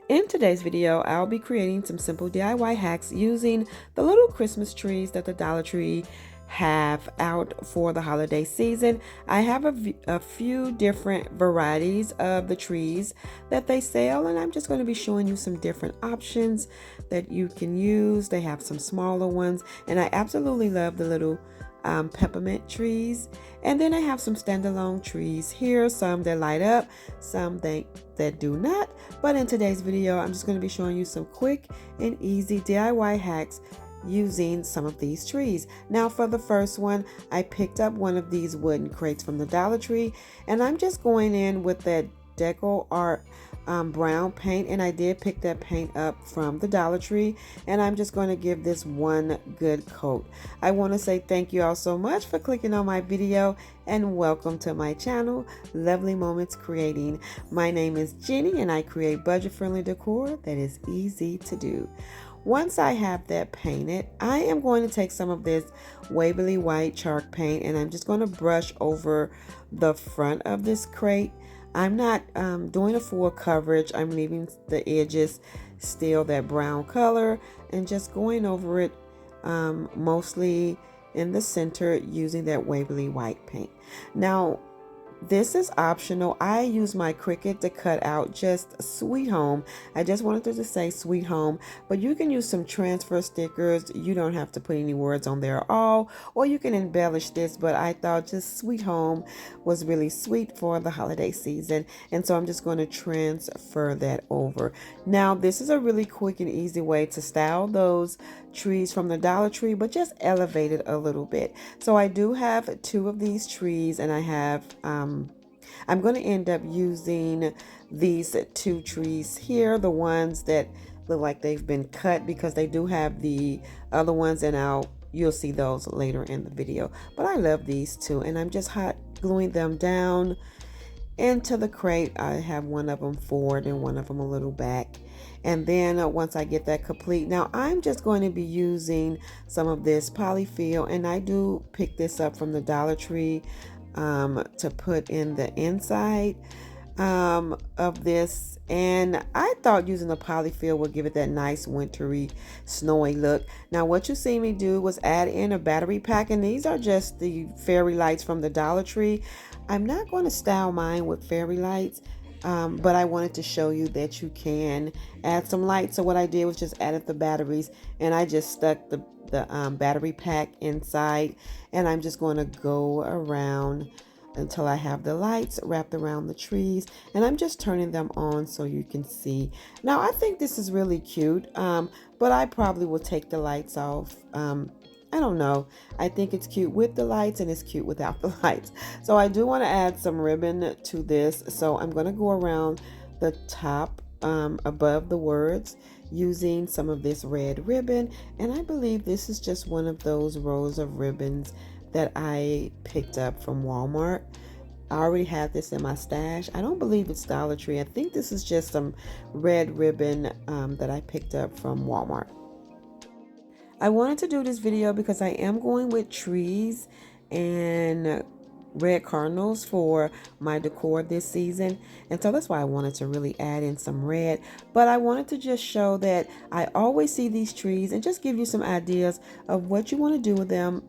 In today's video, I'll be creating some simple DIY hacks using the little Christmas trees that the Dollar Tree have out for the holiday season. I have a few different varieties of the trees that they sell, and I'm just going to be showing you some different options that you can use. They have some smaller ones, and I absolutely love the little peppermint trees. And then I have some standalone trees here, some that light up, some that do not. But in today's video, I'm just going to be showing you some quick and easy DIY hacks using some of these trees. Now for the first one, I picked up one of these wooden crates from the Dollar Tree, and I'm just going in with that decor art brown paint, and I did pick that paint up from the Dollar Tree, and I'm just going to give this one good coat. I want to say thank you all so much for clicking on my video, and welcome to my channel, Lovely Moments Creating. My name is Jenny, and I create budget-friendly decor that is easy to do. Once I have that painted, I am going to take some of this Waverly White chalk paint, and I'm just going to brush over the front of this crate. I'm not doing a full coverage. I'm leaving the edges still that brown color and just going over it mostly in the center using that Waverly White paint. Now, this is optional. I use my Cricut to cut out just Sweet Home. I just wanted to say Sweet Home, but you can use some transfer stickers. You don't have to put any words on there at all, or you can embellish this, but I thought just Sweet Home was really sweet for the holiday season, and so I'm just going to transfer that over. Now, this is a really quick and easy way to style those trees from the Dollar Tree, but just elevate it a little bit. So I do have two of these trees, and I have I'm going to end up using these two trees here, the ones that look like they've been cut, because they do have the other ones, and you'll see those later in the video. But I love these two, and I'm just hot gluing them down into the crate. I have one of them forward and one of them a little back. And then once I get that complete, now I'm just going to be using some of this polyfill, and I do pick this up from the Dollar Tree to put in the inside of this. And I thought using the polyfill would give it that nice wintry snowy look. Now what you see me do was add in a battery pack, and these are just the fairy lights from the Dollar Tree. I'm not going to style mine with fairy lights, but I wanted to show you that you can add some lights. So what I did was just added the batteries, and I just stuck the battery pack inside, and I'm just going to go around until I have the lights wrapped around the trees, and I'm just turning them on so you can see. Now I think this is really cute, but I probably will take the lights off. I don't know. I think it's cute with the lights, and it's cute without the lights. So I do want to add some ribbon to this. So I'm going to go around the top above the words using some of this red ribbon. And I believe this is just one of those rows of ribbons that I picked up from Walmart. I already have this in my stash. I don't believe it's Dollar Tree. I think this is just some red ribbon that I picked up from Walmart. I wanted to do this video because I am going with trees and red cardinals for my decor this season, and so that's why I wanted to really add in some red. But I wanted to just show that I always see these trees and just give you some ideas of what you want to do with them,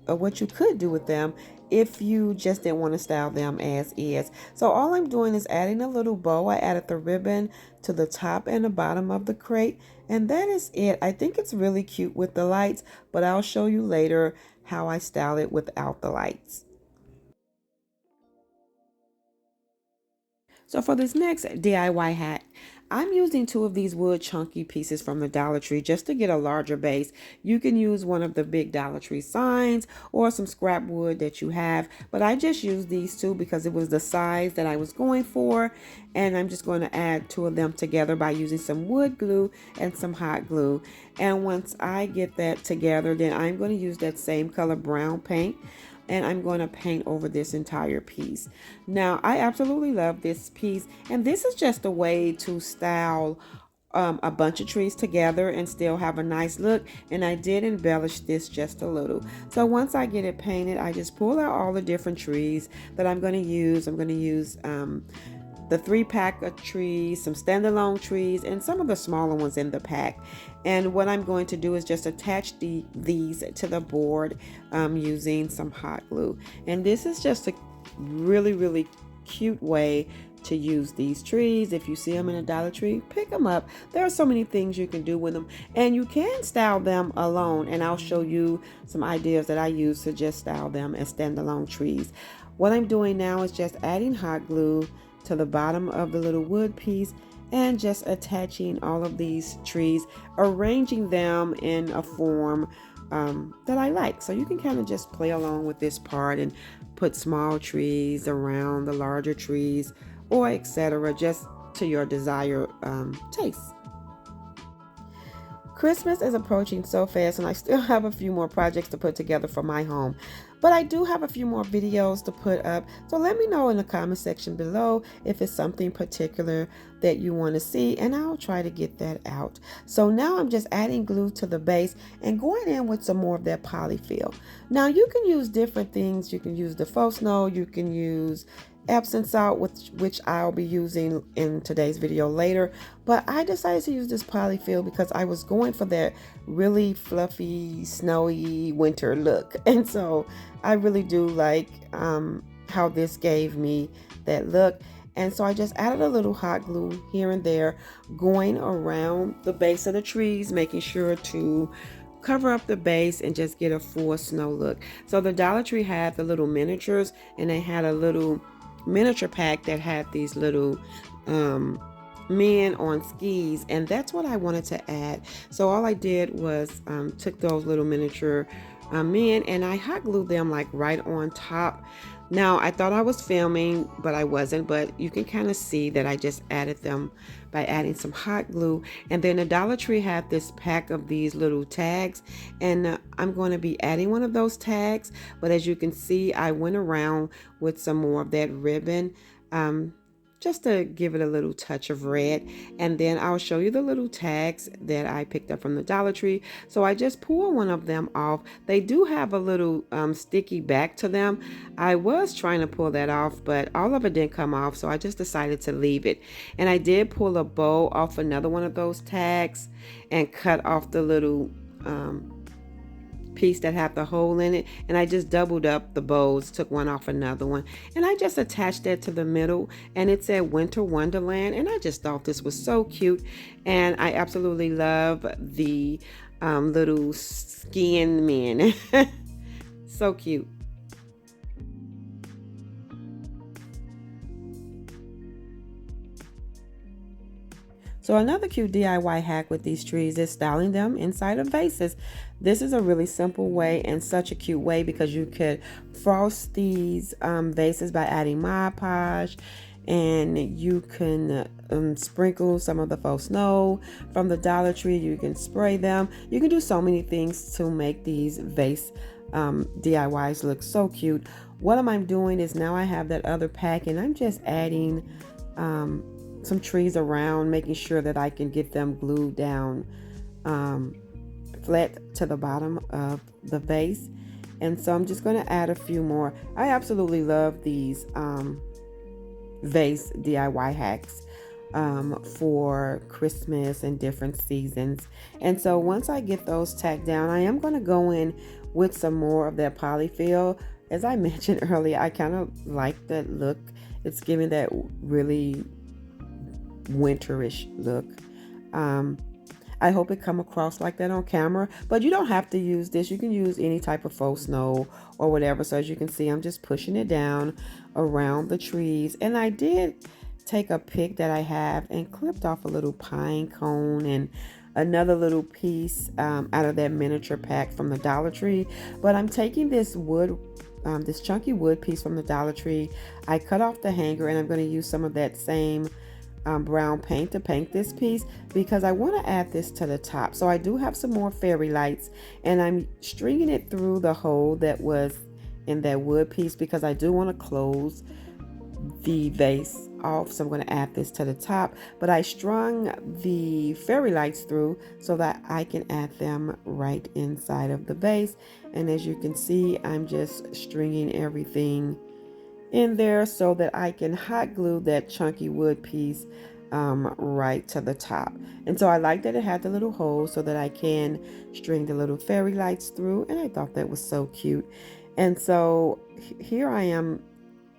or what you could do with them if you just didn't want to style them as is. So all I'm doing is adding a little bow. I added the ribbon to the top and the bottom of the crate, and that is it. I think it's really cute with the lights, but I'll show you later how I style it without the lights. So for this next DIY hack, I'm using two of these wood chunky pieces from the Dollar Tree just to get a larger base. You can use one of the big Dollar Tree signs or some scrap wood that you have, but I just used these two because it was the size that I was going for, and I'm just going to add two of them together by using some wood glue and some hot glue. And once I get that together, then I'm going to use that same color brown paint, and I'm going to paint over this entire piece. Now, I absolutely love this piece, and this is just a way to style a bunch of trees together and still have a nice look. And I did embellish this just a little. So once I get it painted, I just pull out all the different trees that I'm going to use. I'm going to use the 3-pack of trees, some standalone trees, and some of the smaller ones in the pack. And what I'm going to do is just attach these to the board using some hot glue. And this is just a really cute way to use these trees. If you see them in a Dollar Tree, pick them up. There are so many things you can do with them, and you can style them alone, and I'll show you some ideas that I use to just style them as standalone trees. What I'm doing now is just adding hot glue to the bottom of the little wood piece and just attaching all of these trees, arranging them in a form that I like. So you can kind of just play along with this part and put small trees around the larger trees, or etc., just to your desired taste. Christmas is approaching so fast, and I still have a few more projects to put together for my home. But I do have a few more videos to put up, so let me know in the comment section below if it's something particular that you want to see, and I'll try to get that out. So now I'm just adding glue to the base and going in with some more of that polyfill. Now you can use different things. You can use the faux snow, you can use Epsom salt, which I'll be using in today's video later, but I decided to use this polyfill because I was going for that really fluffy, snowy winter look, and so I really do like how this gave me that look. And so I just added a little hot glue here and there, going around the base of the trees, making sure to cover up the base and just get a full snow look. So the Dollar Tree had the little miniatures, and they had a little miniature pack that had these little men on skis, and that's what I wanted to add. So all I did was took those little miniature men, and I hot glued them like right on top. Now I thought I was filming, but I wasn't, but you can kind of see that I just added them by adding some hot glue. And then the Dollar Tree had this pack of these little tags, and I'm going to be adding one of those tags, but as you can see, I went around with some more of that ribbon just to give it a little touch of red. And then I'll show you the little tags that I picked up from the Dollar Tree. So I just pulled one of them off. They do have a little sticky back to them. I was trying to pull that off, but all of it didn't come off, so I just decided to leave it. And I did pull a bow off another one of those tags and cut off the little piece that had the hole in it, and I just doubled up the bows, took one off another one, and I just attached that to the middle, and it said Winter Wonderland, and I just thought this was so cute. And I absolutely love the little skiing men. So cute. So another cute DIY hack with these trees is styling them inside of vases. This is a really simple way and such a cute way, because you could frost these vases by adding Mod Podge, and you can sprinkle some of the faux snow from the Dollar Tree. You can spray them. You can do so many things to make these vase DIYs look so cute. What I'm doing is, now I have that other pack, and I'm just adding some trees around, making sure that I can get them glued down flat to the bottom of the vase. And so I'm just going to add a few more. I absolutely love these vase DIY hacks for Christmas and different seasons. And so once I get those tacked down, I am going to go in with some more of that polyfill. As I mentioned earlier, I kind of like that look. It's giving that really winterish look. I hope it come across like that on camera, but you don't have to use this. You can use any type of faux snow or whatever. So as you can see, I'm just pushing it down around the trees, and I did take a pick that I have and clipped off a little pine cone and another little piece out of that miniature pack from the Dollar Tree. But I'm taking this wood, this chunky wood piece from the Dollar Tree. I cut off the hanger, and I'm going to use some of that same brown paint to paint this piece, because I want to add this to the top. So I do have some more fairy lights, and I'm stringing it through the hole that was in that wood piece, because I do want to close the vase off. So I'm going to add this to the top, but I strung the fairy lights through so that I can add them right inside of the vase. And as you can see, I'm just stringing everything in there so that I can hot glue that chunky wood piece right to the top. And so I like that it had the little hole so that I can string the little fairy lights through, and I thought that was so cute. And so here I am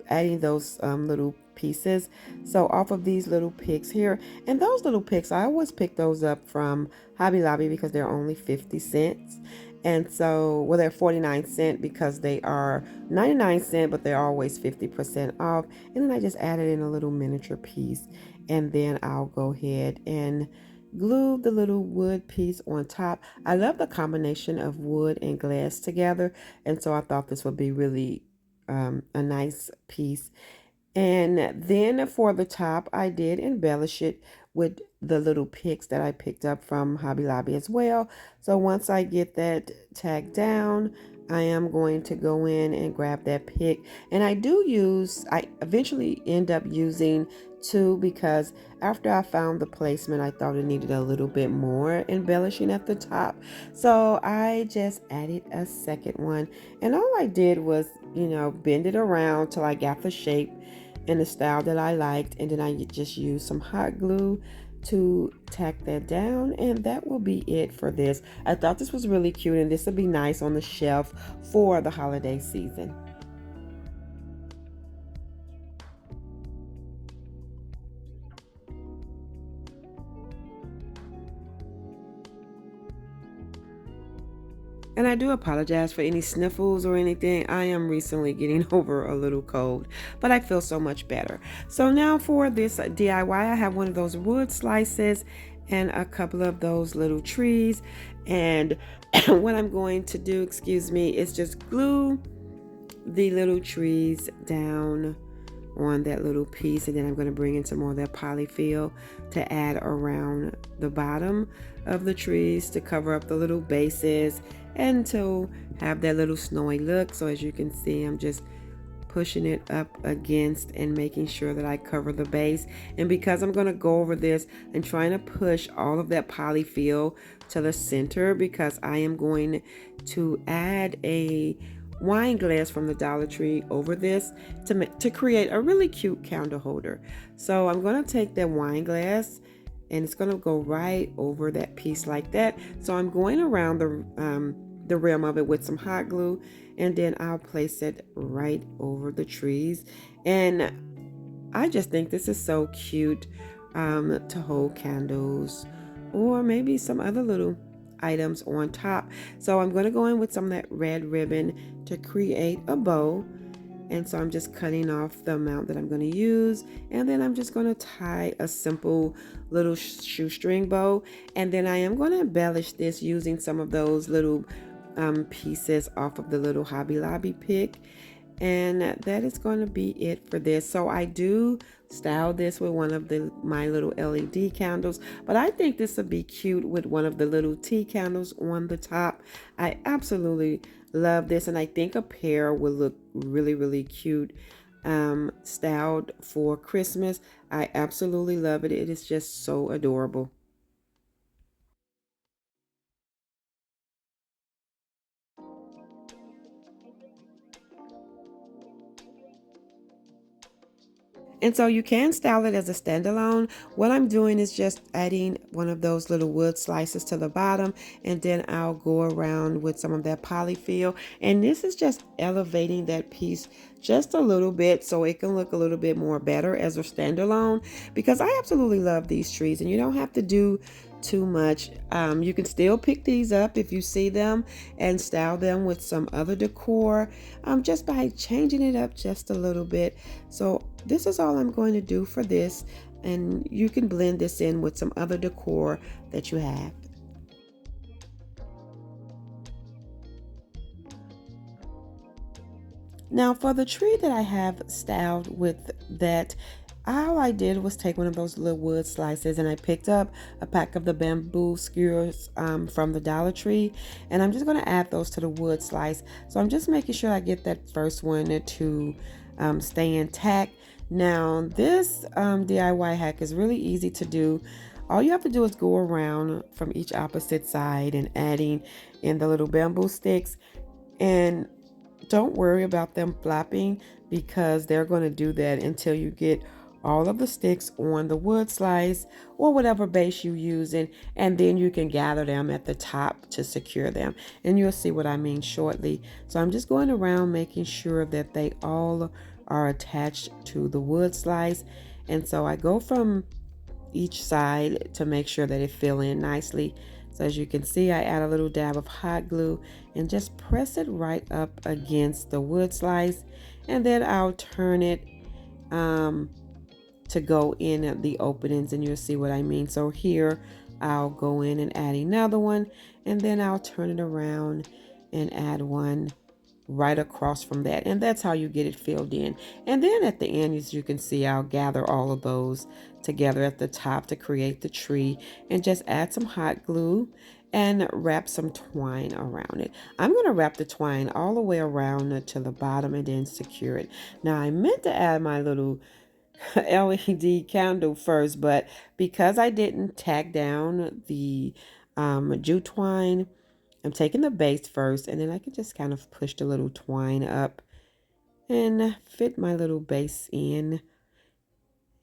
adding those little pieces. So off of these little picks here, and those little picks, I always pick those up from Hobby Lobby because they're only 50 cents. And so, well, they're 49 cents because they are 99 cents, but they're always 50% off. And then I just added in a little miniature piece, and then I'll go ahead and glue the little wood piece on top. I love the combination of wood and glass together, and so I thought this would be really a nice piece. And then for the top, I did embellish it with the little picks that I picked up from Hobby Lobby as well. So once I get that tacked down, I am going to go in and grab that pick. And I eventually end up using two because after I found the placement, I thought it needed a little bit more embellishing at the top. So I just added a second one. And all I did was, bend it around till I got the shape in the style that I liked, and then I just used some hot glue to tack that down, and that will be it for this. I thought this was really cute, and this would be nice on the shelf for the holiday season. And I do apologize for any sniffles or anything. I am recently getting over a little cold, but I feel so much better. So now for this DIY, I have one of those wood slices and a couple of those little trees. And what I'm going to do, excuse me, is just glue the little trees down on that little piece, and then I'm going to bring in some more of that polyfill to add around the bottom of the trees to cover up the little bases and to have that little snowy look. So as you can see, I'm just pushing it up against and making sure that I cover the base. And because I'm going to go over this and trying to push all of that polyfill to the center, because I am going to add a wine glass from the Dollar Tree over this to create a really cute candle holder. So I'm going to take that wine glass and it's going to go right over that piece like that. So I'm going around the rim of it with some hot glue, and then I'll place it right over the trees. And I just think this is so cute to hold candles or maybe some other little items on top. So I'm going to go in with some of that red ribbon to create a bow. And so I'm just cutting off the amount that I'm going to use, and then I'm just going to tie a simple little shoestring bow, and then I am going to embellish this using some of those little pieces off of the little Hobby Lobby pick. And that is going to be it for this. So I do style this with one of my little LED candles, but I think this would be cute with one of the little tea candles on the top. I absolutely love this, and I think a pair would look really, really cute styled for Christmas. I absolutely love it. It is just so adorable. And so you can style it as a standalone. What I'm doing is just adding one of those little wood slices to the bottom, and then I'll go around with some of that polyfill. And this is just elevating that piece just a little bit so it can look a little bit more better as a standalone, because I absolutely love these trees, and you don't have to do too much. You can still pick these up if you see them and style them with some other decor just by changing it up just a little bit. So this is all I'm going to do for this, and you can blend this in with some other decor that you have. Now for the tree that I have styled with that, all I did was take one of those little wood slices, and I picked up a pack of the bamboo skewers from the Dollar Tree, and I'm just going to add those to the wood slice. So I'm just making sure I get that first one to stay intact. Now this DIY hack is really easy to do. All you have to do is go around from each opposite side and adding in the little bamboo sticks, and don't worry about them flopping because they're going to do that until you get all of the sticks on the wood slice or whatever base you're using, and then you can gather them at the top to secure them, and you'll see what I mean shortly. So I'm just going around making sure that they all are attached to the wood slice, and so I go from each side to make sure that it fill in nicely. So as you can see, I add a little dab of hot glue and just press it right up against the wood slice, and then I'll turn it to go in the openings, and you'll see what I mean. So here I'll go in and add another one, and then I'll turn it around and add one right across from that, and that's how you get it filled in. And then at the end, as you can see, I'll gather all of those together at the top to create the tree, and just add some hot glue and wrap some twine around it. I'm going to wrap the twine all the way around to the bottom and then secure it. Now I meant to add my little LED candle first, but because I didn't tack down the jute twine, I'm taking the base first, and then I can just kind of push the little twine up and fit my little base in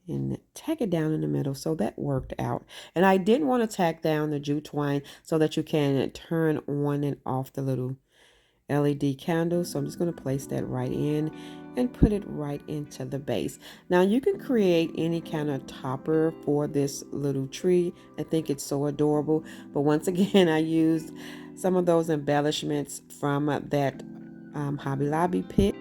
and tack it down in the middle. So that worked out. And I didn't want to tack down the jute twine so that you can turn on and off the little LED candle. So I'm just going to place that right in and put it right into the base. Now you can create any kind of topper for this little tree. I think it's so adorable. But once again, I used some of those embellishments from that Hobby Lobby pick.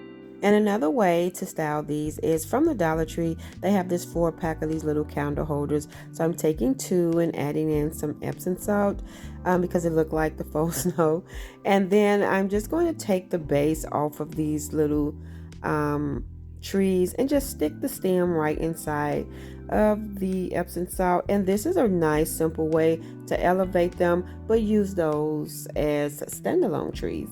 And another way to style these is from the Dollar Tree. They have this 4-pack of these little candle holders. So I'm taking 2 and adding in some Epsom salt because it looked like the faux snow. And then I'm just going to take the base off of these little trees and just stick the stem right inside of the Epsom salt. And this is a nice simple way to elevate them, but use those as standalone trees.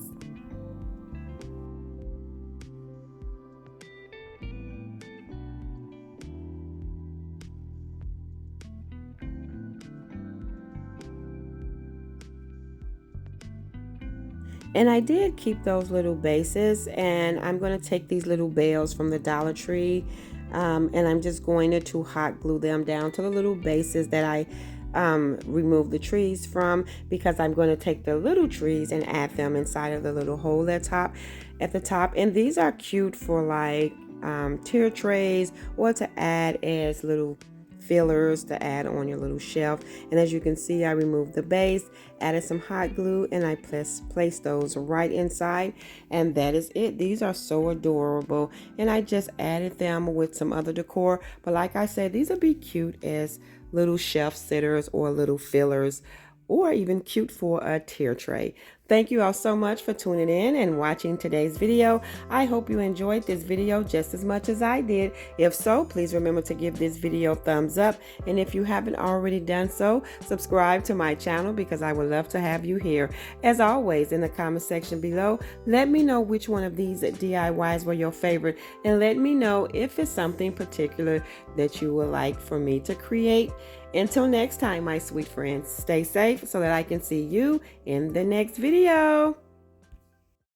And I did keep those little bases, and I'm going to take these little bales from the Dollar Tree, and I'm just going to hot glue them down to the little bases that I remove the trees from, because I'm going to take the little trees and add them inside of the little hole at the top. And these are cute for like tier trays, or to add as little fillers to add on your little shelf. And as you can see, I removed the base, added some hot glue, and I placed those right inside, and that is it. These are so adorable, and I just added them with some other decor. But like I said, these would be cute as little shelf sitters or little fillers, or even cute for a tier tray. Thank you all so much for tuning in and watching today's video. I hope you enjoyed this video just as much as I did. If so, please remember to give this video a thumbs up. And if you haven't already done so, subscribe to my channel, because I would love to have you here. As always, in the comment section below, let me know which one of these DIYs were your favorite, and let me know if it's something particular that you would like for me to create. Until next time, my sweet friends, stay safe so that I can see you in the next video.